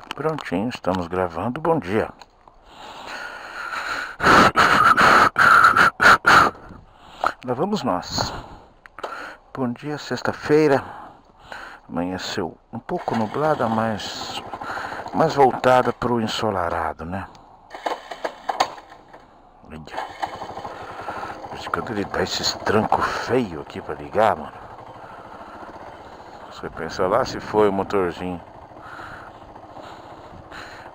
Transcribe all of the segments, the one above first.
Prontinho, estamos gravando. Bom dia. Lá vamos nós. Bom dia, sexta-feira. Amanheceu um pouco nublada, mas mais voltada para o ensolarado, né? Quando ele dá esses trancos feios aqui pra ligar, mano. Você pensa lá se foi o motorzinho.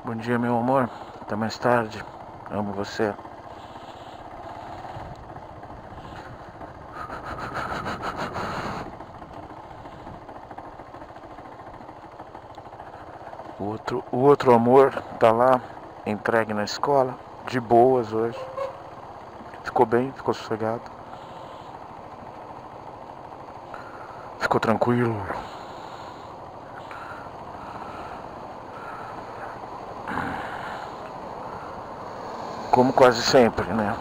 Bom dia, meu amor. Até mais tarde. Amo você. O outro amor tá lá, entregue na escola, de boas hoje. Ficou bem, ficou sossegado. Ficou tranquilo. Como quase sempre, né?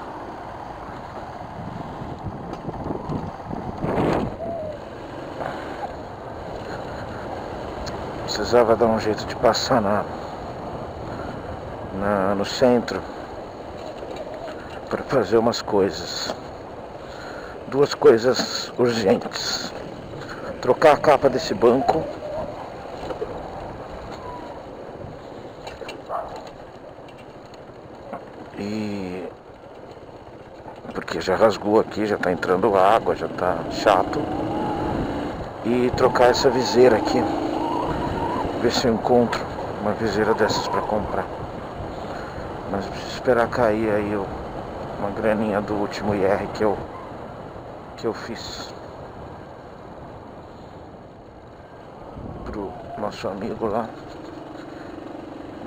Precisava dar um jeito de passar no centro para fazer umas coisas. Duas coisas urgentes. Trocar a capa desse banco e porque já rasgou aqui, já tá entrando água, já tá chato. E trocar essa viseira aqui. Ver se eu encontro uma viseira dessas para comprar. Mas preciso esperar cair aí uma graninha do último IR que eu fiz pro nosso amigo lá.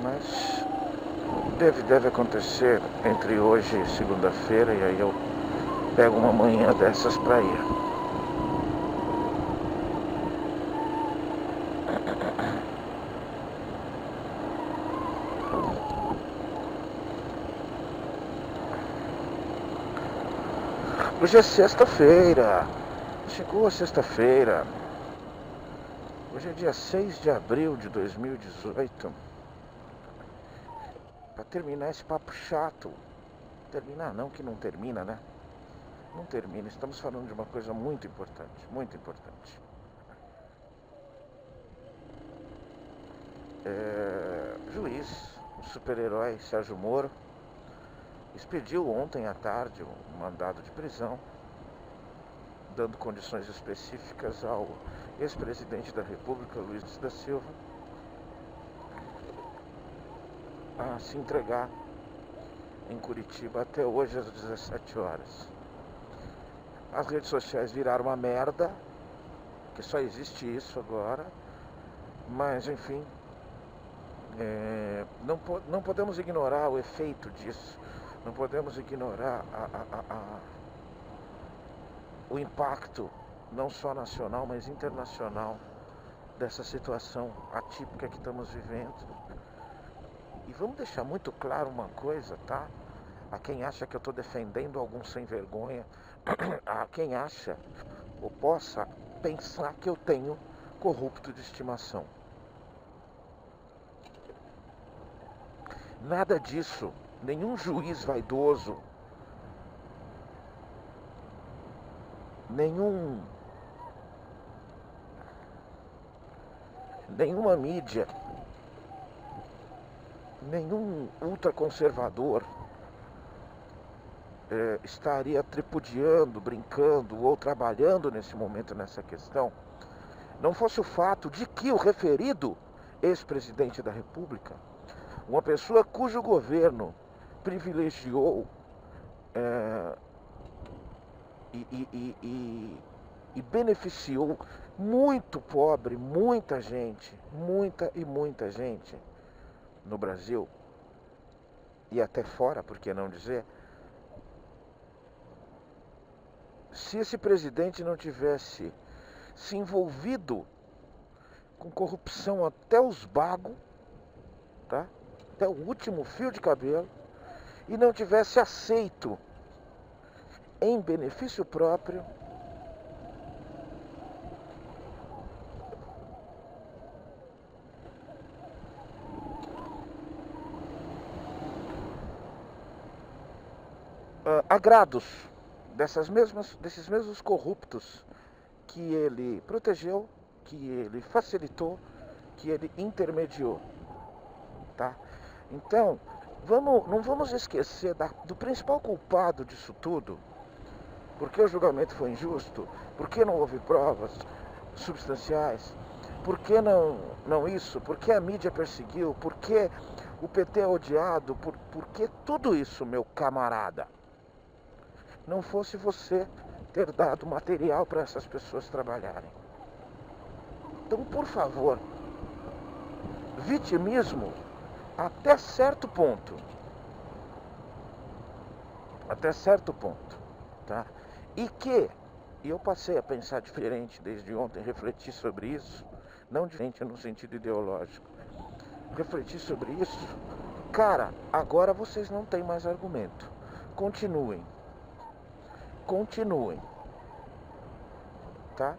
Mas deve acontecer entre hoje e segunda-feira, e aí eu pego uma manhã dessas pra ir. Hoje é sexta-feira. Chegou a sexta-feira. Hoje é dia 6 de abril de 2018. Pra terminar esse papo chato. Terminar não, que não termina, né? Não termina. Estamos falando de uma coisa muito importante. Muito importante. Juiz, o super-herói Sérgio Moro expediu ontem à tarde um mandado de prisão, dando condições específicas ao ex-presidente da República, Luiz da Silva, a se entregar em Curitiba até hoje às 17 horas. As redes sociais viraram uma merda, que só existe isso agora, mas enfim, não podemos ignorar o efeito disso, não podemos ignorar o impacto, não só nacional, mas internacional, dessa situação atípica que estamos vivendo. E vamos deixar muito claro uma coisa, tá? A quem acha que eu estou defendendo algum sem vergonha, a quem acha ou possa pensar que eu tenho corrupto de estimação. Nada disso. Nenhum juiz vaidoso, nenhuma mídia, nenhum ultraconservador estaria tripudiando, brincando ou trabalhando nesse momento nessa questão, não fosse o fato de que o referido ex-presidente da República, uma pessoa cujo governo privilegiou e beneficiou muito pobre, muita gente, muita gente no Brasil e até fora, por que não dizer, se esse presidente não tivesse se envolvido com corrupção até os bagos, tá? Até o último fio de cabelo, e não tivesse aceito em benefício próprio agrados desses mesmos corruptos que ele protegeu, que ele facilitou, que ele intermediou, tá? Então, não vamos esquecer do principal culpado disso tudo. Porque o julgamento foi injusto? Porque não houve provas substanciais? Por que não isso? Por que a mídia perseguiu? Por que o PT é odiado? Por que tudo isso, meu camarada? Não fosse você ter dado material para essas pessoas trabalharem. Então, por favor, vitimismo até certo ponto. Até certo ponto, tá? E eu passei a pensar diferente desde ontem, refleti sobre isso, não diferente no sentido ideológico. Refleti sobre isso. Cara, agora vocês não têm mais argumento. Continuem. Continuem. Tá?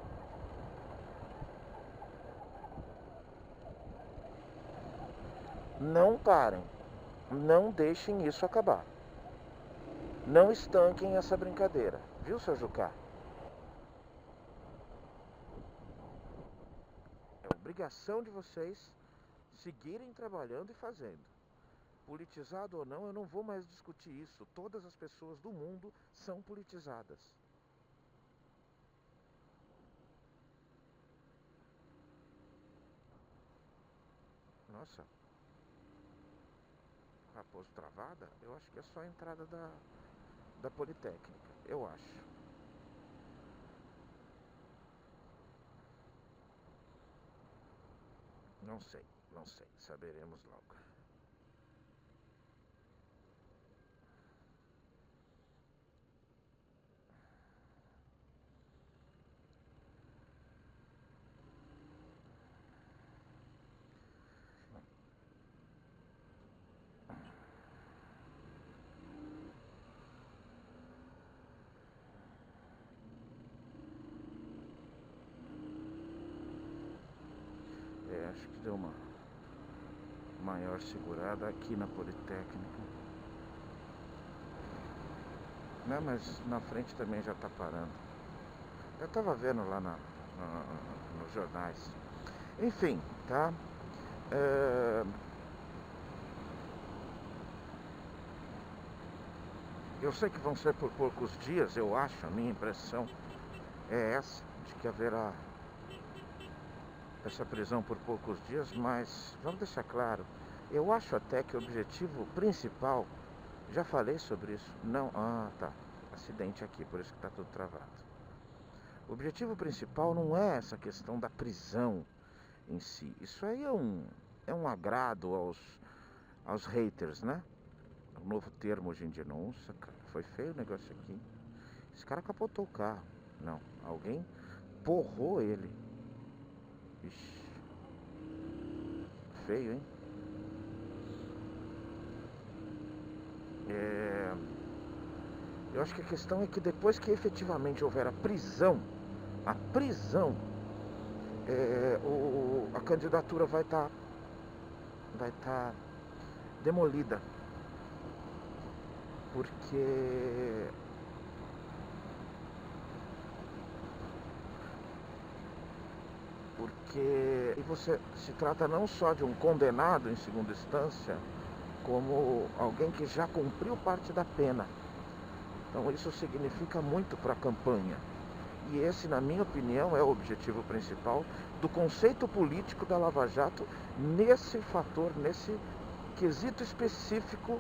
Não parem. Não deixem isso acabar. Não estanquem essa brincadeira. Viu, seu Jucá? É obrigação de vocês seguirem trabalhando e fazendo. Politizado ou não, eu não vou mais discutir isso. Todas as pessoas do mundo são politizadas. Nossa. Raposo travada? Eu acho que é só a entrada da Politécnica. Eu acho. Não sei. Saberemos logo. Acho que deu uma maior segurada aqui na Politécnica. Não, mas na frente também já tá parando. Eu tava vendo lá nos jornais. Enfim, tá? Eu sei que vão ser por poucos dias, eu acho, a minha impressão é essa, de que haverá essa prisão por poucos dias, mas vamos deixar claro, eu acho até que o objetivo principal, já falei sobre isso, acidente aqui, por isso que está tudo travado. O objetivo principal não é essa questão da prisão em si, isso aí é um agrado aos haters, né? Um novo termo hoje em dia. Nossa, cara, foi feio o negócio aqui. Esse cara capotou o carro. Não, alguém porrou ele. Ixi. Feio, hein? Eu acho que a questão é que depois que efetivamente houver a prisão, a candidatura vai estar demolida. Porque você se trata não só de um condenado em segunda instância, como alguém que já cumpriu parte da pena. Então isso significa muito para a campanha. E esse, na minha opinião, é o objetivo principal do conceito político da Lava Jato nesse fator, nesse quesito específico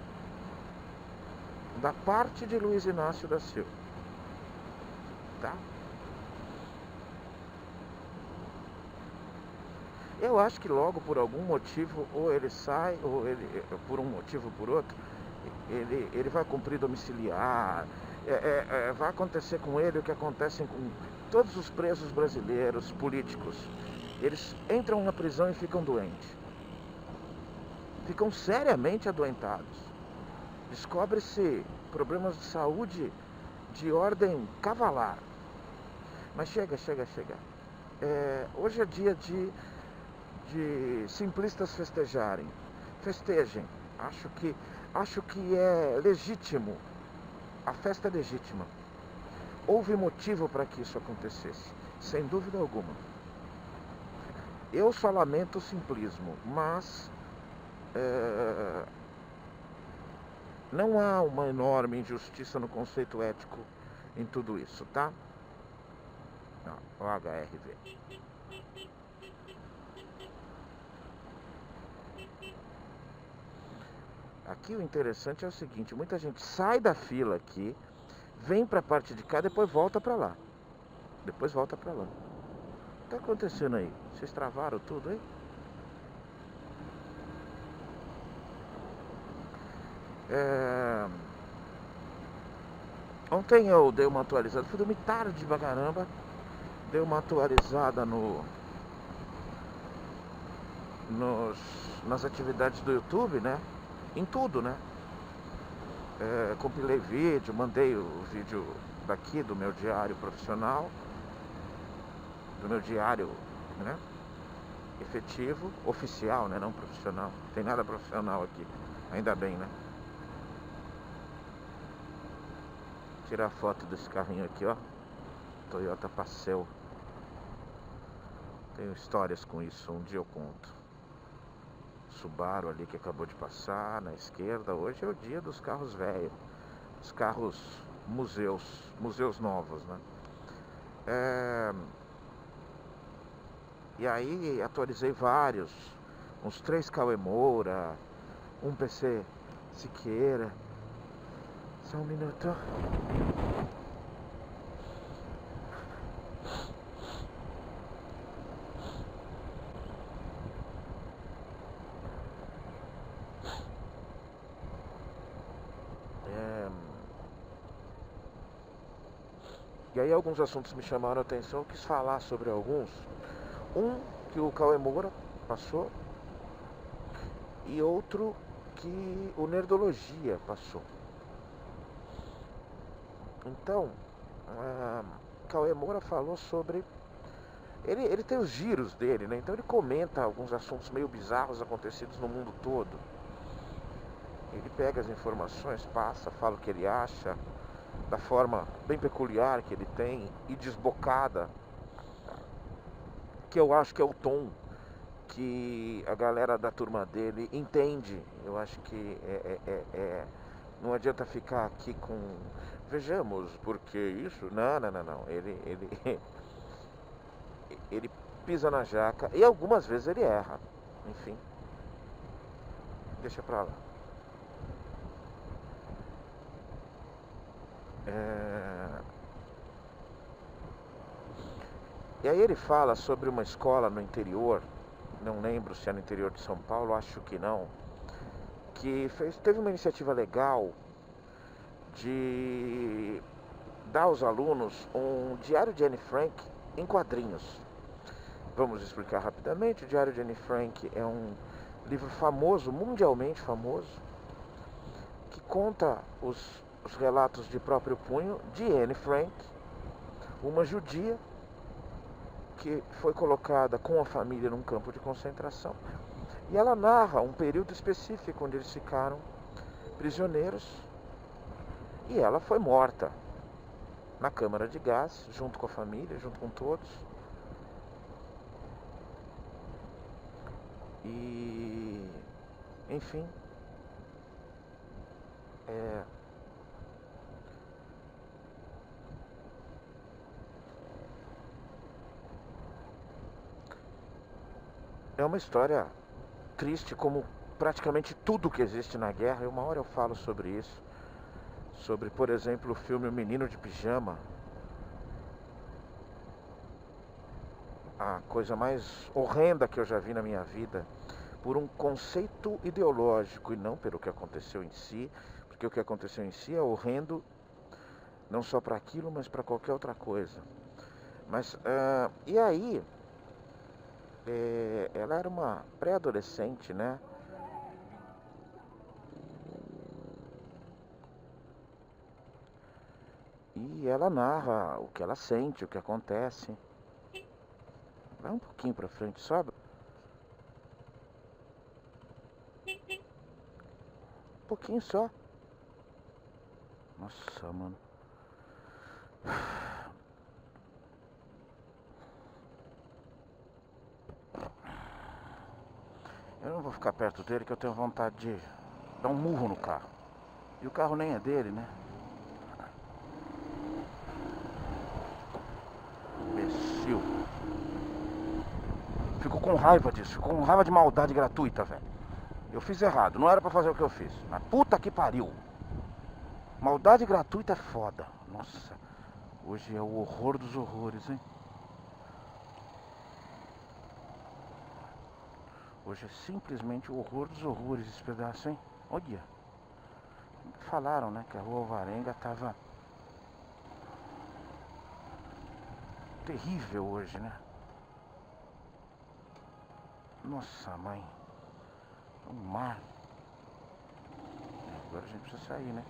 da parte de Luiz Inácio da Silva. Tá? Eu acho que logo, por algum motivo, ou ele sai, ou ele, por um motivo ou por outro, ele vai cumprir domiciliar. Vai acontecer com ele o que acontece com todos os presos brasileiros, políticos. Eles entram na prisão e ficam doentes. Ficam seriamente adoentados. Descobre-se problemas de saúde de ordem cavalar. Mas chega. Hoje é dia de simplistas festejarem. Festejem. Acho que é legítimo A festa é legítima. Houve motivo para que isso acontecesse, sem dúvida alguma. Eu só lamento o simplismo, mas não há uma enorme injustiça no conceito ético em tudo isso, tá? Não, o HRV. Aqui o interessante é o seguinte, muita gente sai da fila aqui, vem pra parte de cá, depois volta pra lá. Depois volta pra lá. O que tá acontecendo aí? Vocês travaram tudo aí? Ontem eu dei uma atualizada, fui dormir tarde pra caramba. Dei uma atualizada nas atividades do YouTube, né? Em tudo, né? Compilei vídeo, mandei o vídeo daqui do meu diário profissional, do meu diário, né? Efetivo, oficial, né? Não profissional. Não tem nada profissional aqui, ainda bem, né? Tirar foto desse carrinho aqui, ó. Toyota Paseo. Tenho histórias com isso, um dia eu conto. Subaru ali que acabou de passar, na esquerda. Hoje é o dia dos carros velhos. Os carros museus novos, né? E aí atualizei vários. Uns 3 Cauê Moura, um PC Siqueira. Só um minuto. E aí alguns assuntos me chamaram a atenção, eu quis falar sobre alguns. Um que o Cauê Moura passou e outro que o Nerdologia passou. Então, Cauê Moura falou sobre... Ele tem os giros dele, né? Então ele comenta alguns assuntos meio bizarros acontecidos no mundo todo. Ele pega as informações, passa, fala o que ele acha, da forma bem peculiar que ele tem e desbocada, que eu acho que é o tom que a galera da turma dele entende. Eu acho que não adianta ficar aqui com vejamos porque isso. Não. Ele pisa na jaca e algumas vezes ele erra. Enfim, deixa pra lá. E aí ele fala sobre uma escola no interior, não lembro se é no interior de São Paulo, acho que não, que teve uma iniciativa legal de dar aos alunos um diário de Anne Frank em quadrinhos. Vamos explicar rapidamente. O Diário de Anne Frank é um livro famoso, mundialmente famoso, que conta os relatos de próprio punho de Anne Frank, uma judia que foi colocada com a família num campo de concentração. E ela narra um período específico onde eles ficaram prisioneiros e ela foi morta na câmara de gás, junto com a família, junto com todos. E, enfim, é uma história triste, como praticamente tudo que existe na guerra. E uma hora eu falo sobre isso. Sobre, por exemplo, o filme O Menino de Pijama. A coisa mais horrenda que eu já vi na minha vida. Por um conceito ideológico e não pelo que aconteceu em si. Porque o que aconteceu em si é horrendo, não só para aquilo, mas para qualquer outra coisa. Mas, e aí... ela era uma pré-adolescente, né? E ela narra o que ela sente, o que acontece. Vai um pouquinho pra frente, sobe. Um pouquinho só. Nossa. Nossa, mano. Eu não vou ficar perto dele que eu tenho vontade de dar um murro no carro. E o carro nem é dele, né? Imbecil. Fico com raiva disso, fico com raiva de maldade gratuita, velho. Eu fiz errado, não era pra fazer o que eu fiz. Mas puta que pariu. Maldade gratuita é foda. Nossa, hoje é o horror dos horrores, hein? Hoje é simplesmente o horror dos horrores esse pedaço, hein? Olha. Falaram, né, que a rua Alvarenga tava terrível hoje, né? Nossa, mãe. Um mar. Agora a gente precisa sair, né?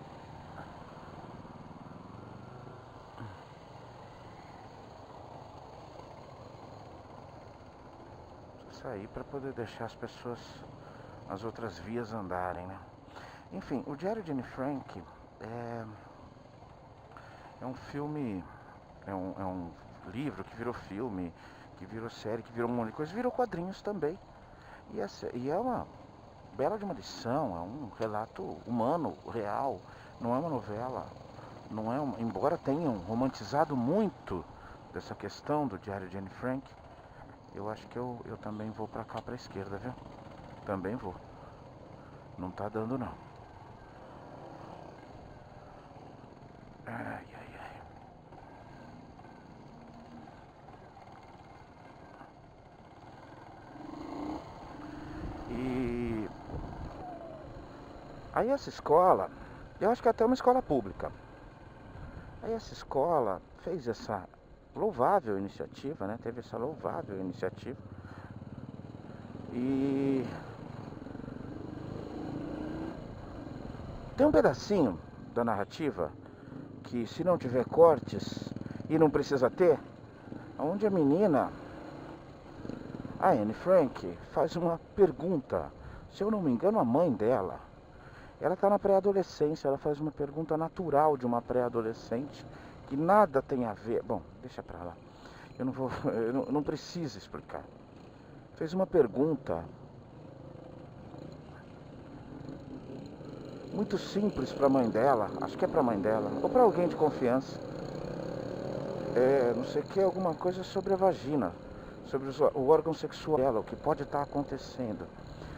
Precisa sair para poder deixar as pessoas, as outras vias andarem, né? Enfim, o Diário de Anne Frank é um filme, é um livro que virou filme, que virou série, que virou um monte de coisa, virou quadrinhos também. E é uma bela de uma lição, é um relato humano, real, não é uma novela, não é embora tenham romantizado muito dessa questão do Diário de Anne Frank, eu acho que eu também vou pra cá, pra esquerda, viu? Também vou. Não tá dando não. Ai, ai, ai. E aí essa escola, eu acho que é até uma escola pública. Aí essa escola fez essa louvável iniciativa, né? Teve essa louvável iniciativa. E tem um pedacinho da narrativa que, se não tiver cortes, e não precisa ter, onde a menina, a Anne Frank, faz uma pergunta. Se eu não me engano, a mãe dela, ela está na pré-adolescência, ela faz uma pergunta natural de uma pré-adolescente, que nada tem a ver. Bom, deixa pra lá. Eu não preciso explicar. Fez uma pergunta muito simples para a mãe dela, acho que é para a mãe dela, ou para alguém de confiança. Não sei o que, alguma coisa sobre a vagina, sobre o órgão sexual dela, o que pode estar acontecendo.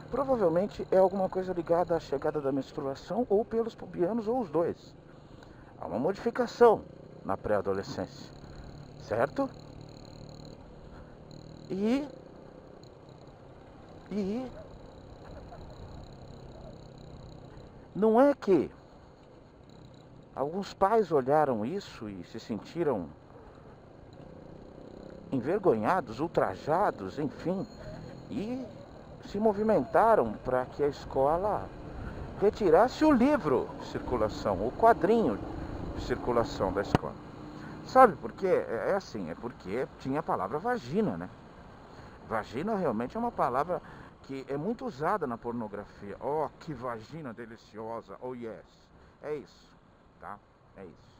Provavelmente é alguma coisa ligada à chegada da menstruação, ou pelos pubianos, ou os dois. Há uma modificação na pré-adolescência, certo? E não é que alguns pais olharam isso e se sentiram envergonhados, ultrajados, enfim, e se movimentaram para que a escola retirasse o livro de circulação, o quadrinho de circulação da escola. Sabe por quê? É assim, é porque tinha a palavra vagina, né? Vagina realmente é uma palavra que é muito usada na pornografia. Oh, que vagina deliciosa, oh yes. É isso, tá? É isso.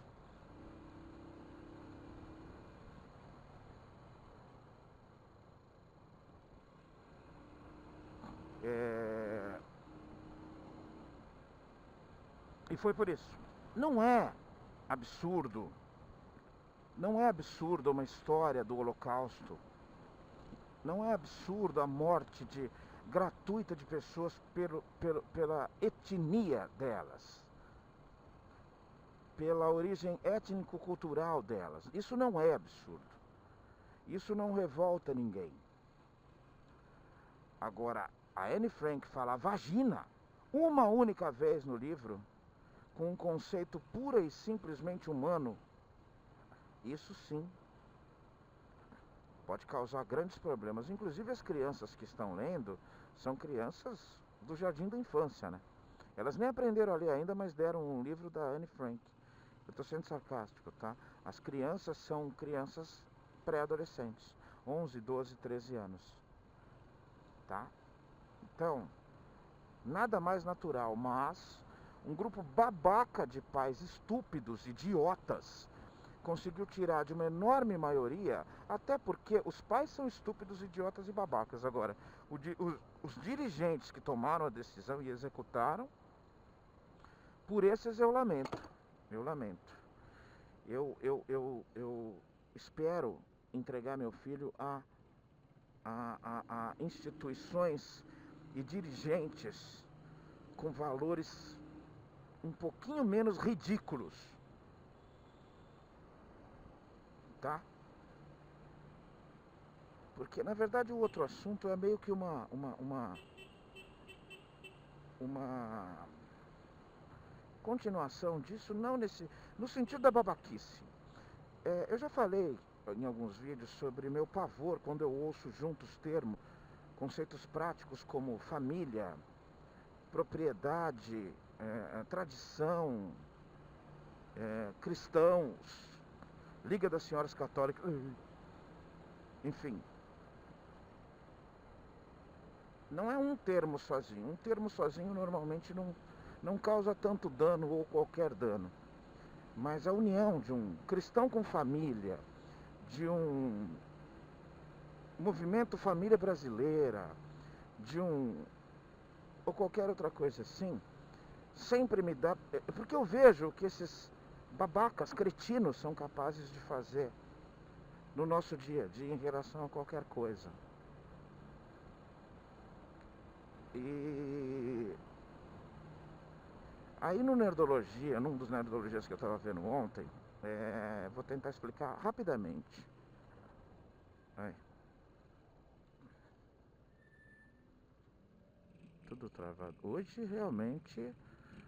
E foi por isso. Não é absurdo, não é absurdo uma história do Holocausto. Não é absurdo a morte gratuita de pessoas pela etnia delas, pela origem étnico-cultural delas. Isso não é absurdo. Isso não revolta ninguém. Agora, a Anne Frank fala vagina uma única vez no livro, com um conceito pura e simplesmente humano, isso sim pode causar grandes problemas. Inclusive as crianças que estão lendo são crianças do jardim da infância, né? Elas nem aprenderam a ler ainda, mas deram um livro da Anne Frank. Eu estou sendo sarcástico, tá? As crianças são crianças pré-adolescentes, 11, 12, 13 anos, tá? Então, nada mais natural, mas um grupo babaca de pais estúpidos, idiotas, conseguiu tirar de uma enorme maioria, até porque os pais são estúpidos, idiotas e babacas. Agora, os dirigentes que tomaram a decisão e executaram, por esses eu lamento. Eu espero entregar meu filho a instituições e dirigentes com valores um pouquinho menos ridículos, tá? Porque na verdade o outro assunto é meio que uma continuação disso, não no sentido da babaquice. Eu já falei em alguns vídeos sobre meu pavor quando eu ouço juntos termos, conceitos práticos como família, propriedade, tradição, cristãos, Liga das Senhoras Católicas, enfim. Não é um termo sozinho. Um termo sozinho normalmente não causa tanto dano ou qualquer dano. Mas a união de um cristão com família, de um movimento família brasileira, ou qualquer outra coisa assim, sempre me dá... Porque eu vejo que esses babacas, cretinos, são capazes de fazer no nosso dia a dia em relação a qualquer coisa. E aí no Nerdologia, num dos Nerdologias que eu estava vendo ontem, vou tentar explicar rapidamente. Tudo travado. Hoje realmente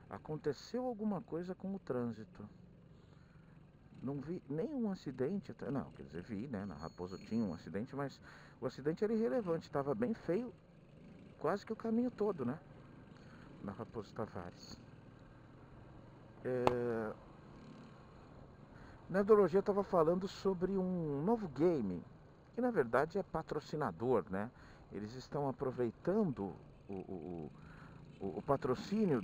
aconteceu alguma coisa com o trânsito. Não vi nenhum acidente, não, quer dizer, vi, né, na Raposa tinha um acidente, mas o acidente era irrelevante, estava bem feio, quase que o caminho todo, né, na Raposo Tavares. Nerdologia estava falando sobre um novo game, que na verdade é patrocinador, né, eles estão aproveitando o patrocínio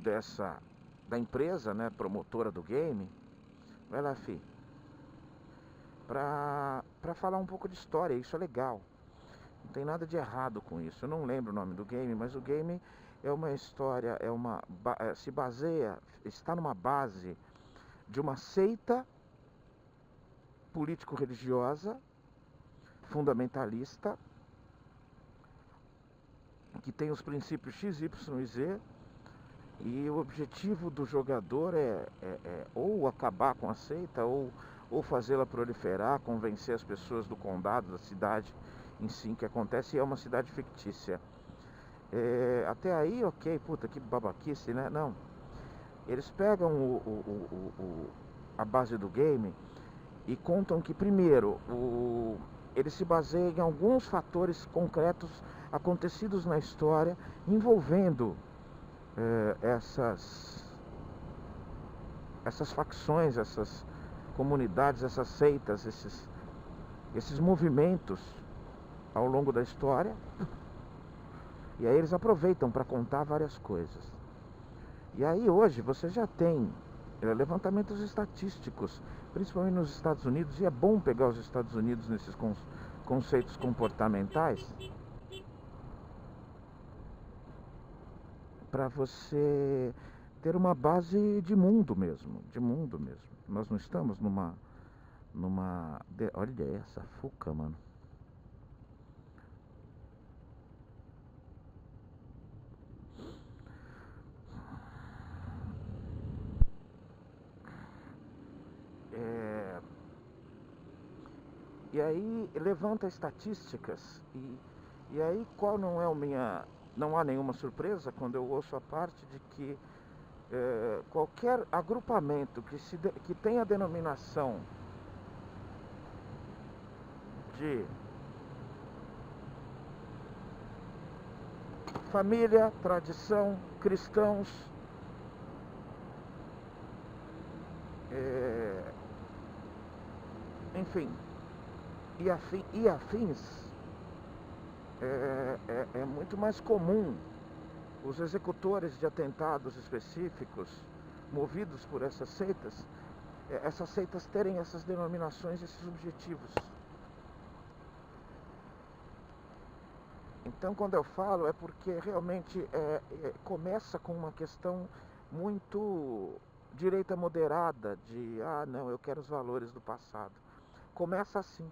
da empresa, né, promotora do game. Vai lá, fi. Pra falar um pouco de história, isso é legal. Não tem nada de errado com isso. Eu não lembro o nome do game, mas o game é uma história, se baseia, está numa base de uma seita político-religiosa, fundamentalista, que tem os princípios X, Y e Z, e o objetivo do jogador é ou acabar com a seita, ou fazê-la proliferar, convencer as pessoas do condado, da cidade em si, que acontece, e é uma cidade fictícia. Até aí, ok, puta, que babaquice, né? Não. Eles pegam a base do game e contam que, primeiro, ele se baseia em alguns fatores concretos acontecidos na história, envolvendo essas facções, essas comunidades, essas seitas, esses movimentos ao longo da história. E aí eles aproveitam para contar várias coisas. E aí hoje você já tem levantamentos estatísticos, principalmente nos Estados Unidos, e é bom pegar os Estados Unidos nesses conceitos comportamentais, para você ter uma base de mundo mesmo, Nós não estamos olha essa fuca, mano. E aí levanta estatísticas e aí qual não há nenhuma surpresa quando eu ouço a parte de que qualquer agrupamento que tenha a denominação de família, tradição, cristãos, enfim, e afins, é muito mais comum os executores de atentados específicos movidos por essas seitas terem essas denominações, esses objetivos. Então, quando eu falo, é porque realmente começa com uma questão muito direita moderada, de, não, eu quero os valores do passado. Começa assim,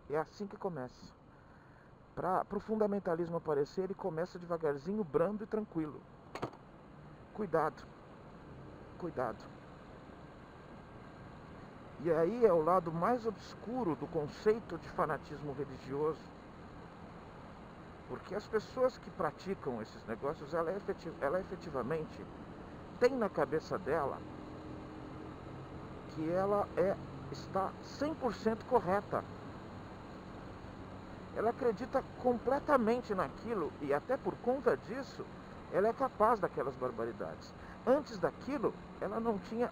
é assim que começa. Para o fundamentalismo aparecer, ele começa devagarzinho, brando e tranquilo. Cuidado, cuidado. E aí é o lado mais obscuro do conceito de fanatismo religioso. Porque as pessoas que praticam esses negócios, ela efetivamente tem na cabeça dela que ela está 100% correta. Ela acredita completamente naquilo e até por conta disso, ela é capaz daquelas barbaridades. Antes daquilo, ela não tinha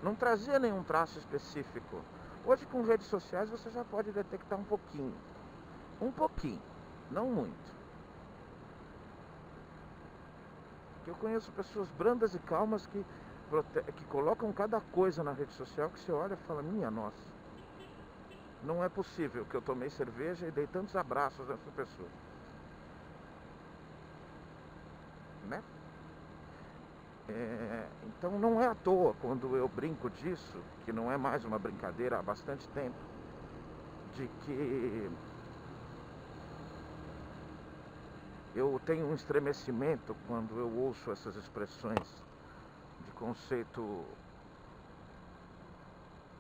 não trazia nenhum traço específico. Hoje com redes sociais você já pode detectar um pouquinho, não muito. Eu conheço pessoas brandas e calmas que colocam cada coisa na rede social que você olha e fala, minha nossa, não é possível que eu tomei cerveja e dei tantos abraços nessa pessoa. Né? Então não é à toa quando eu brinco disso, que não é mais uma brincadeira há bastante tempo, de que eu tenho um estremecimento quando eu ouço essas expressões de conceito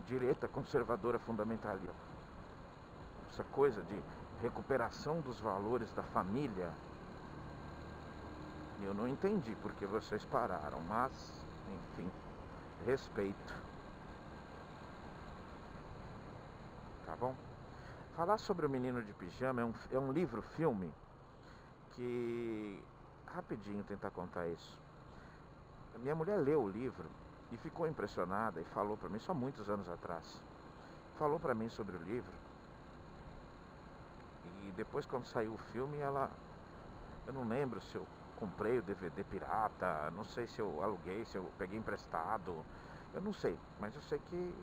direita conservadora fundamentalista. Essa coisa de recuperação dos valores da família. Eu não entendi porque vocês pararam, mas, enfim, respeito. Tá bom? Falar sobre o Menino de Pijama é um livro-filme que... Rapidinho tentar contar isso. Minha mulher leu o livro e ficou impressionada e falou pra mim, só muitos anos atrás, falou pra mim sobre o livro. E depois, quando saiu o filme, eu não lembro se eu comprei o DVD pirata, não sei se eu aluguei, se eu peguei emprestado, eu não sei, mas eu sei que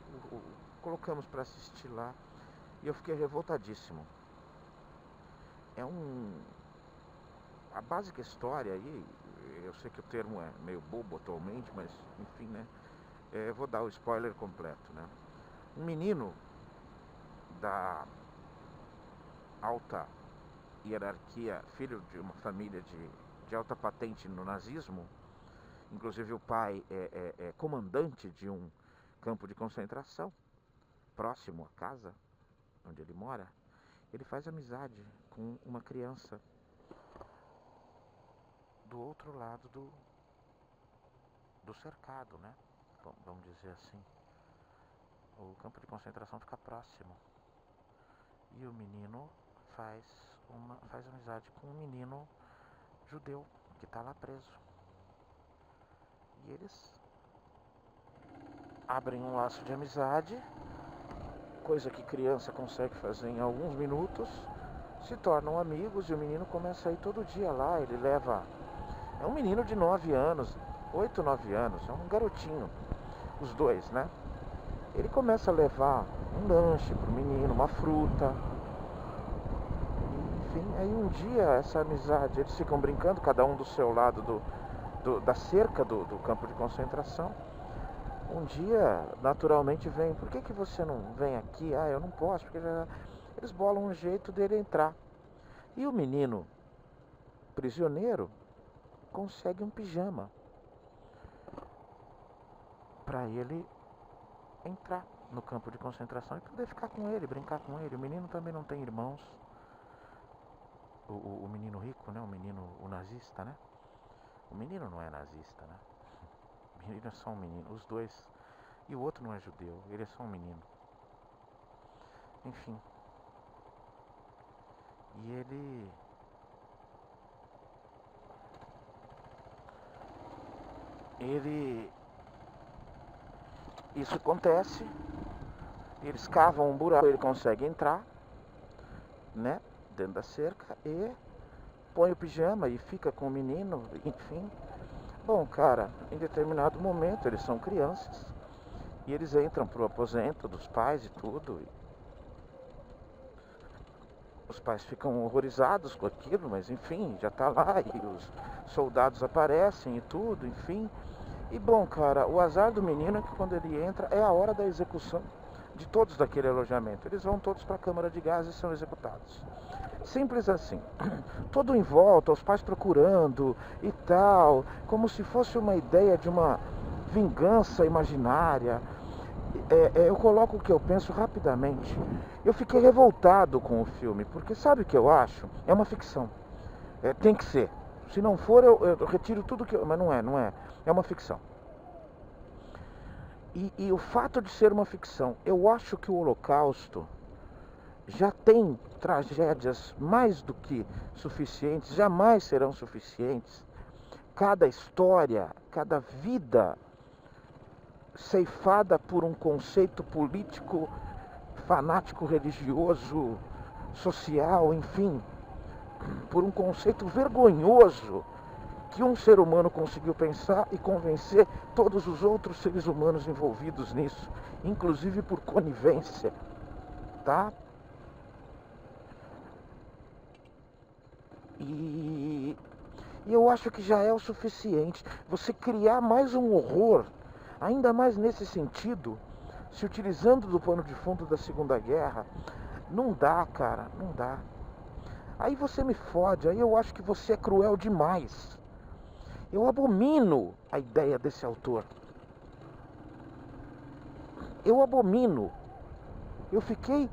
colocamos para assistir lá e eu fiquei revoltadíssimo. A básica história aí, eu sei que o termo é meio bobo atualmente, mas enfim, né? Eu vou dar o spoiler completo, né? Um menino da alta hierarquia, filho de uma família de alta patente no nazismo, inclusive o pai é comandante de um campo de concentração próximo à casa onde ele mora. Ele faz amizade com uma criança do outro lado do cercado, né? Bom, vamos dizer assim. O campo de concentração fica próximo. E o menino faz amizade com um menino judeu que está lá preso. E eles abrem um laço de amizade, coisa que criança consegue fazer em alguns minutos, se tornam amigos e o menino começa a ir todo dia lá. Ele leva... É um menino de 9 anos, 8, 9 anos, é um garotinho, os dois, né? Ele começa a levar um lanche pro menino, uma fruta. Enfim, aí um dia essa amizade, eles ficam brincando, cada um do seu lado da cerca do campo de concentração. Um dia, naturalmente, vem, por que você não vem aqui? Eu não posso, porque eles bolam um jeito dele entrar. E o menino, prisioneiro, consegue um pijama para ele entrar no campo de concentração e poder ficar com ele, brincar com ele. O menino também não tem irmãos. O menino rico, né? O nazista, né? O menino não é nazista, né? O menino é só um menino, os dois. E o outro não é judeu, ele é só um menino. Enfim. E ele... Isso acontece, eles cavam um buraco, ele consegue entrar, né, dentro da cerca e põe o pijama e fica com o menino, enfim. Bom, cara, em determinado momento eles são crianças e eles entram pro aposento dos pais e tudo. E os pais ficam horrorizados com aquilo, mas enfim, já tá lá e os soldados aparecem e tudo, enfim. E bom, cara, o azar do menino é que quando ele entra é a hora da execução de todos daquele alojamento. Eles vão todos para a câmara de gás e são executados. Simples assim. Todo em volta, os pais procurando e tal, como se fosse uma ideia de uma vingança imaginária. Eu coloco o que eu penso rapidamente. Eu fiquei revoltado com o filme, porque sabe o que eu acho? É uma ficção. Tem que ser. Se não for, eu retiro tudo que eu... Mas não é. É uma ficção. E o fato de ser uma ficção, eu acho que o Holocausto já tem tragédias mais do que suficientes, jamais serão suficientes. Cada história, cada vida ceifada por um conceito político, fanático, religioso, social, enfim, por um conceito vergonhoso que um ser humano conseguiu pensar e convencer todos os outros seres humanos envolvidos nisso, inclusive por conivência, tá? E eu acho que já é o suficiente. Você criar mais um horror, ainda mais nesse sentido, se utilizando do pano de fundo da Segunda Guerra, não dá, cara, não dá. Aí você me fode, aí eu acho que você é cruel demais. Eu abomino a ideia desse autor. Eu abomino. Eu fiquei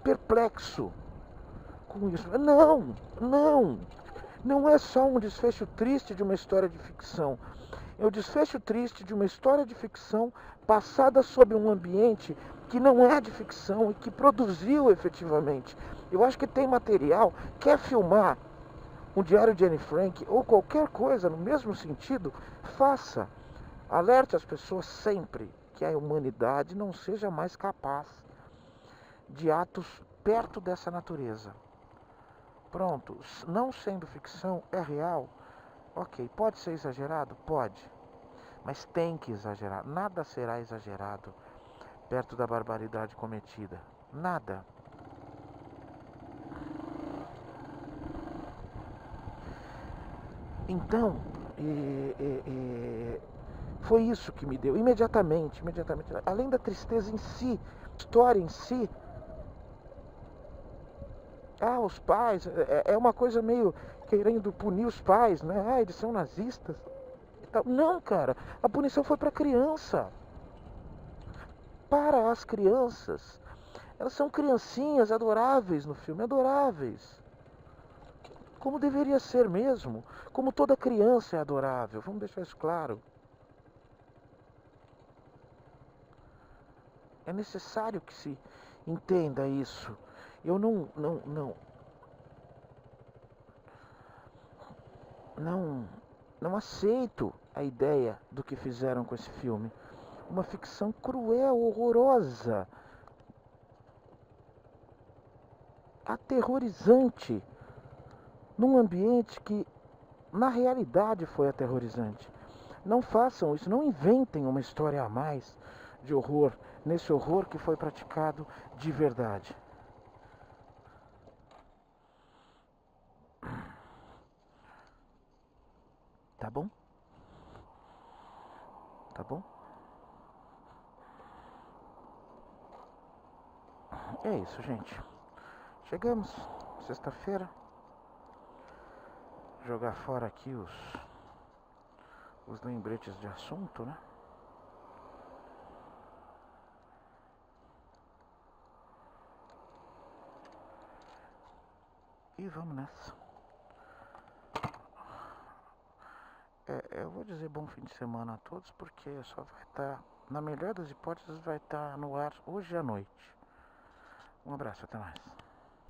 perplexo com isso. Não é só um desfecho triste de uma história de ficção. É o desfecho triste de uma história de ficção passada sob um ambiente que não é de ficção e que produziu efetivamente. Eu acho que tem material, quer filmar um Diário de Anne Frank ou qualquer coisa no mesmo sentido, faça. Alerte as pessoas sempre que a humanidade não seja mais capaz de atos perto dessa natureza. Pronto, não sendo ficção, é real. Ok, pode ser exagerado? Pode. Mas tem que exagerar. Nada será exagerado perto da barbaridade cometida. Nada. Então, foi isso que me deu. Imediatamente. Além da tristeza em si, a história em si. Os pais, é uma coisa meio querendo punir os pais, né? Eles são nazistas. Não, cara, a punição foi para a criança. Para as crianças. Elas são criancinhas adoráveis no filme, adoráveis. Como deveria ser mesmo. Como toda criança é adorável. Vamos deixar isso claro. É necessário que se entenda isso. Eu não aceito a ideia do que fizeram com esse filme. Uma ficção cruel, horrorosa, aterrorizante, num ambiente que na realidade foi aterrorizante. Não façam isso, não inventem uma história a mais de horror, nesse horror que foi praticado de verdade. Tá bom? Tá bom? É isso, gente. Chegamos, sexta-feira. Jogar fora aqui os lembretes de assunto, né? E vamos nessa. Eu vou dizer bom fim de semana a todos, porque só vai estar, na melhor das hipóteses, vai estar no ar hoje à noite. Um abraço, até mais.